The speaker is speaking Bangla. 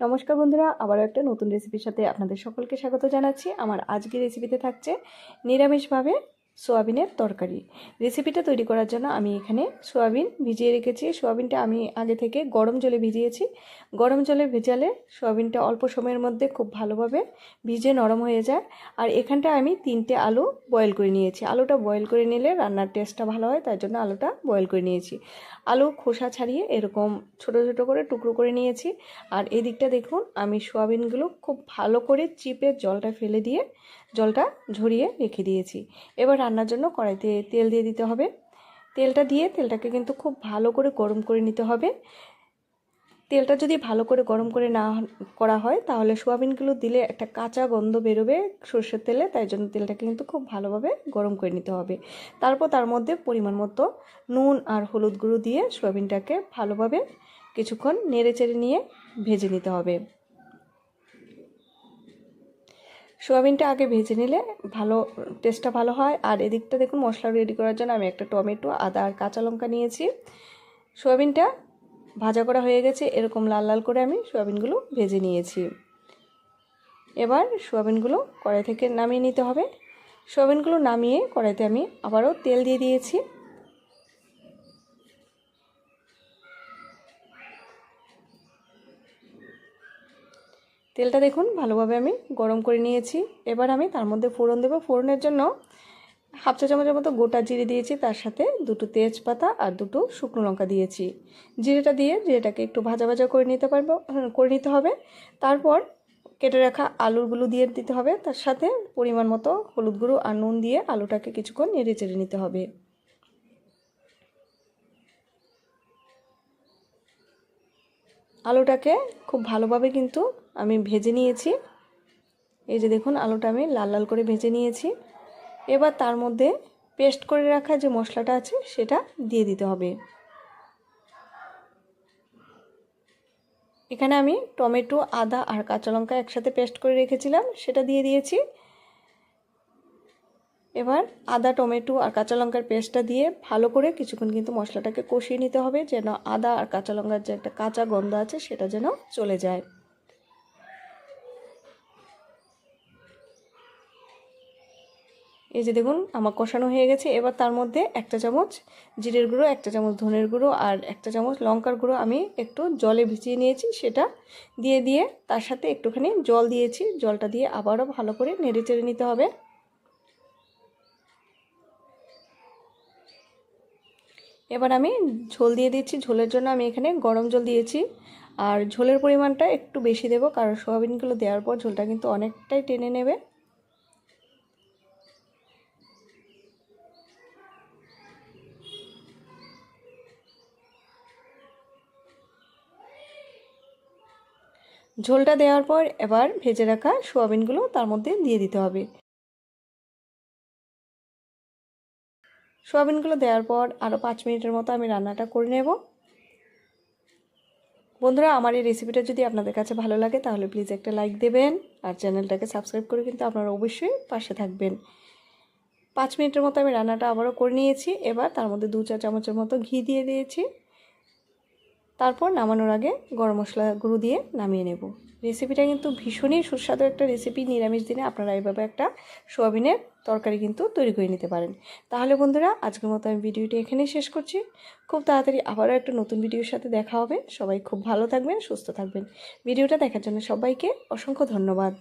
নমস্কার বন্ধুরা, আবারও একটা নতুন রেসিপির সাথে আপনাদের সকলকে স্বাগত জানাচ্ছি। আমার আজকের রেসিপিতে থাকছে নিরামিষভাবে সোয়াবিনের তরকারি। রেসিপিটা তৈরি করার জন্য আমি এখানে সোয়াবিন ভিজিয়ে রেখেছি। সোয়াবিনটা আমি আগে থেকে গরম জলে ভিজিয়েছি। গরম জলে ভেজালে সোয়াবিনটা অল্প সময়ের মধ্যে খুব ভালোভাবে ভিজে নরম হয়ে যায়। আর এখানটা আমি 3টে আলু বয়েল করে নিয়েছি। আলুটা বয়েল করে নিলে রান্নার টেস্টটা ভালো হয়, তাই জন্য আলুটা বয়েল করে নিয়েছি। আলু খোসা ছাড়িয়ে এরকম ছোট ছোট করে টুকরো করে নিয়েছি। আর এদিকটা দেখুন, আমি সোয়াবিনগুলো খুব ভালো করে চিপে জলটা ফেলে দিয়ে জলটা ঝরিয়ে রেখে দিয়েছি। এবার রান্নার জন্য কড়াইতে তেল দিয়ে দিতে হবে। তেলটা দিয়ে তেলটাকে কিন্তু খুব ভালো করে গরম করে নিতে হবে। তেলটা যদি ভালো করে গরম করে না করা হয় তাহলে সোয়াবিনগুলো দিলে একটা কাঁচা গন্ধ বেরোবে সরষের তেলে, তাই জন্য তেলটাকে কিন্তু খুব ভালোভাবে গরম করে নিতে হবে। তারপর তার মধ্যে পরিমাণ মতো নুন আর হলুদ গুঁড়ো দিয়ে সোয়াবিনটাকে ভালোভাবে কিছুক্ষণ নেড়ে চেড়ে নিয়ে ভেজে নিতে হবে। সোয়াবিনটা আগে ভেজে নিলে ভালো টেস্টটা ভালো হয়। আর এদিকটা দেখুন, মশলা রেডি করার জন্য আমি একটা টমেটো, আদা আর কাঁচা লঙ্কা নিয়েছি। সোয়াবিনটা ভাজা করা হয়ে গেছে, এরকম লাল লাল করে আমি সোয়াবিনগুলো ভেজে নিয়েছি। এবার সোয়াবিনগুলো কড়াই থেকে নামিয়ে নিতে হবে। সোয়াবিনগুলো নামিয়ে কড়াইতে আমি আবারও তেল দিয়ে দিয়েছি। তেলটা দেখুন ভালোভাবে আমি গরম করে নিয়েছি। এবার আমি তার মধ্যে ফোড়ন দেবো। ফোড়নের জন্য হাফ চা চামচের মতো গোটা জিরে দিয়েছি, তার সাথে 2টো তেজপাতা আর 2টো শুকনো লঙ্কা দিয়েছি। জিরেটাকে একটু ভাজা ভাজা করে নিতে হবে। তারপর কেটে রাখা আলুগুলো দিয়ে দিতে হবে। তার সাথে পরিমাণ মতো হলুদ গুঁড়ো আর নুন দিয়ে আলুটাকে কিছুক্ষণ নেড়ে চেড়ে নিতে হবে। আলুটাকে খুব ভালোভাবে কিন্তু আমি ভেজে নিয়েছি। এই যে দেখুন, আলুটা আমি লাল লাল করে ভেজে নিয়েছি। এবার তার মধ্যে পেস্ট করে রাখা যে মশলাটা আছে সেটা দিয়ে দিতে হবে। এখানে আমি টমেটো, আদা আর কাঁচা লঙ্কা একসাথে পেস্ট করে রেখেছিলাম, সেটা দিয়ে দিয়েছি। এবার আদা, টমেটো আর কাঁচা লঙ্কার পেস্টটা দিয়ে ভালো করে কিছুক্ষণ কিন্তু মশলাটাকে কষিয়ে নিতে হবে, যেন আদা আর কাঁচা লঙ্কার যে একটা কাঁচা গন্ধ আছে সেটা যেন চলে যায়। এই যে দেখুন, আমার কষানো হয়ে গেছে। এবার তার মধ্যে 1 চামচ জিরের গুঁড়ো, 1 চামচ ধনের গুঁড়ো আর 1 চামচ লঙ্কার গুঁড়ো আমি একটু জলে ভিজিয়ে নিয়েছি, সেটা দিয়ে তার সাথে একটুখানি জল দিয়েছি। জলটা দিয়ে আবারও ভালো করে নেড়ে চেড়ে নিতে হবে। এবার আমি ঝোল দিয়ে দিচ্ছি। ঝোলের জন্য আমি এখানে গরম জল দিয়েছি। আর ঝোলের পরিমাণটা একটু বেশি দেবো, কারণ সোয়াবিনগুলো দেওয়ার পর ঝোলটা কিন্তু অনেকটাই টেনে নেবে। ঝোলটা দেওয়ার পর এবার ভেজে রাখা সোয়াবিনগুলো তার মধ্যে দিয়ে দিতে হবে। সোয়াবিনগুলো দেওয়ার পর আরও 5 মিনিটের মতো আমি রান্নাটা করে নেব। বন্ধুরা, আমার এই রেসিপিটা যদি আপনাদের কাছে ভালো লাগে তাহলে প্লিজ একটা লাইক দেবেন, আর চ্যানেলটাকে সাবস্ক্রাইব করে কিন্তু আপনারা অবশ্যই পাশে থাকবেন। 5 মিনিটের মতো আমি রান্নাটা আবারও করে নিয়েছি। এবার তার মধ্যে 2-4 চামচের মতো ঘি দিয়ে দিয়েছি। তারপর নামানোর আগে গরম মশলা গুঁড়ো দিয়ে নামিয়ে নেব। রেসিপিটা কিন্তু ভীষণই সুস্বাদু একটা রেসিপি। নিরামিষ দিনে আপনারা এইভাবে একটা সোয়াবিনের তরকারি কিন্তু তৈরি করে নিতে পারেন। তাহলে বন্ধুরা, আজকের মতো আমি ভিডিওটি এখানেই শেষ করছি। খুব তাড়াতাড়ি আবারও একটা নতুন ভিডিওর সাথে দেখা হবে। সবাই খুব ভালো থাকবেন, সুস্থ থাকবেন। ভিডিওটা দেখার জন্য সবাইকে অসংখ্য ধন্যবাদ।